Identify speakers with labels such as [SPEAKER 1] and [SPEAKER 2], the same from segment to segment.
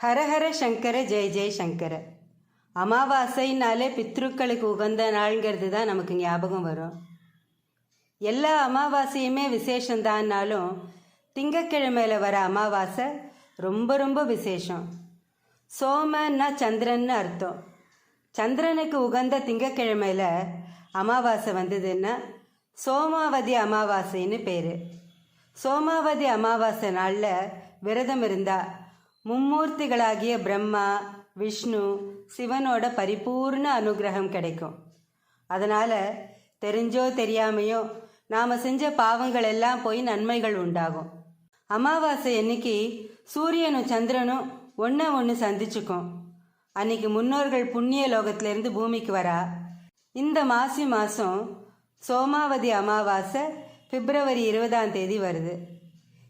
[SPEAKER 1] ஹரஹர சங்கர ஜெய ஜெய சங்கர. அமாவாசைனாலே பித்ருக்களுக்கு உகந்த நாள்ங்கிறது தான் நமக்கு ஞாபகம் வரும். எல்லா அமாவாசையுமே விசேஷந்தான்னாலும் திங்கக்கிழமையில் வர அமாவாசை ரொம்ப ரொம்ப விசேஷம். சோமன்னா சந்திரன்னு அர்த்தம். சந்திரனுக்கு உகந்த திங்கக்கிழமையில் அமாவாசை வந்ததுன்னா சோமாவதி அமாவாசைன்னு பேர். சோமாவதி அமாவாசை நாளில் விரதம் இருந்தால் மும்மூர்த்திகளாகிய பிரம்மா, விஷ்ணு, சிவனோட பரிபூர்ண அனுகிரகம் கிடைக்கும். அதனால் தெரிஞ்சோ தெரியாமையோ நாம் செஞ்ச பாவங்கள் எல்லாம் போய் நன்மைகள் உண்டாகும். அமாவாசை அன்னைக்கு சூரியனும் சந்திரனும் ஒன்று சந்திச்சுக்கும். அன்னைக்கு முன்னோர்கள் புண்ணிய லோகத்திலேருந்து பூமிக்கு வரா. இந்த மாதம் சோமாவதி அமாவாசை பிப்ரவரி 20 வருது.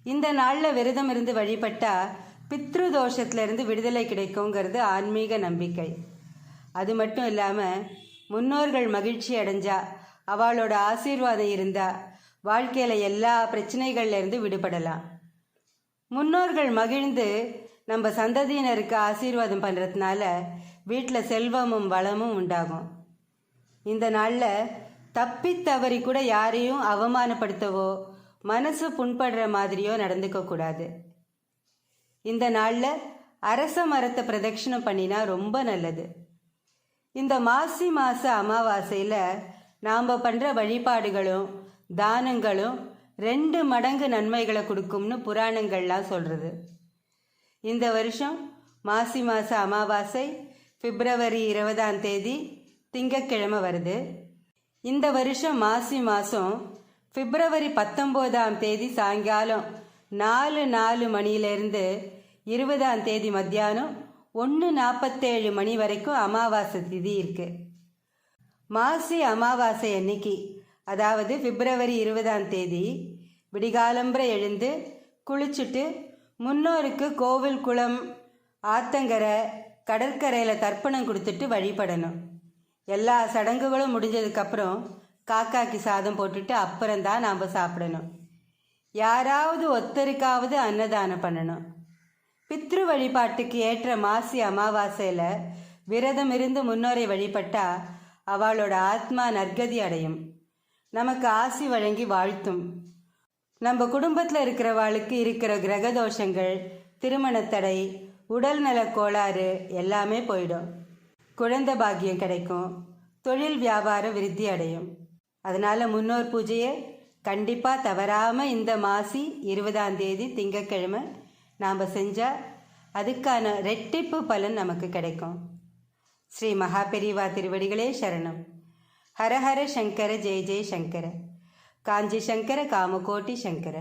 [SPEAKER 1] இந்த நாளில் விரதம் இருந்து வழிபட்டால் பித்ரு தோஷத்திலிருந்து விடுதலை கிடைக்குங்கிறது ஆன்மீக நம்பிக்கை. அது மட்டும் இல்லாமல் முன்னோர்கள் மகிழ்ச்சி அடைஞ்சா, அவளோட ஆசீர்வாதம் இருந்தால் வாழ்க்கையில் எல்லா பிரச்சனைகள்லேருந்து விடுபடலாம். முன்னோர்கள் மகிழ்ந்து நம்ம சந்ததியினருக்கு ஆசீர்வாதம் பண்ணுறதுனால வீட்டில் செல்வமும் வளமும் உண்டாகும். இந்த நாளில் தப்பி தவறி கூட யாரையும் அவமானப்படுத்தவோ மனசு புண்படுற மாதிரியோ நடந்துக்கக்கூடாது. இந்த நாளில் அரச மரத்தை பிரதட்சிணம் பண்ணினா ரொம்ப நல்லது. இந்த மாசி மாத அமாவாசையில் நாம் பண்ணுற வழிபாடுகளும் தானங்களும் 2 மடங்கு நன்மைகளை கொடுக்கும்னு புராணங்கள்லாம் சொல்கிறது. இந்த வருஷம் மாசி மாத அமாவாசை பிப்ரவரி 20 திங்கட்கிழமை வருது. இந்த வருஷம் மாசி மாதம் பிப்ரவரி 19 சாயங்காலம் 4:04 மணியிலிருந்து 20 மத்தியானம் 1:47 மணி வரைக்கும் அமாவாசை திதி இருக்கு. மாசி அமாவாசை அன்னைக்கு, அதாவது பிப்ரவரி 20 விடிகாலம்புற எழுந்து குளிச்சுட்டு முன்னோருக்கு கோவில், குளம், ஆத்தங்கரை, கடற்கரையில் தர்ப்பணம் கொடுத்துட்டு வழிபடணும். எல்லா சடங்குகளும் முடிஞ்சதுக்கப்புறம் காக்காக்கு சாதம் போட்டுட்டு அப்புறம்தான் நாம் சாப்பிடணும். யாராவது ஒருத்தருக்காவது அன்னதானம் பண்ணணும். பித்ரு வழிபாட்டுக்கு ஏற்ற மாசி அமாவாசையில் விரதம் இருந்து முன்னோரை வழிபட்டா அவளோட ஆத்மா நற்கதி அடையும், நமக்கு ஆசி வழங்கி வாழ்த்தும். நம்ம குடும்பத்தில் இருக்கிறவாளுக்கு இருக்கிற கிரகதோஷங்கள், திருமணத்தடை, உடல்நல கோளாறு எல்லாமே போயிடும். குழந்தை பாக்கியம் கிடைக்கும். தொழில் வியாபாரம் விருத்தி அடையும். அதனால் முன்னோர் பூஜையை கண்டிப்பாக தவறாமல் இந்த மாசி 20 திங்கட்கிழமை நாம் செஞ்சால் அதுக்கான ரெட்டிப்பு பலன் நமக்கு கிடைக்கும். ஸ்ரீ மகாபெரிவா திருவடிகளே சரணம். ஹரஹர சங்கர ஜெய ஜெய சங்கர. காஞ்சி சங்கர காமகோட்டி சங்கர.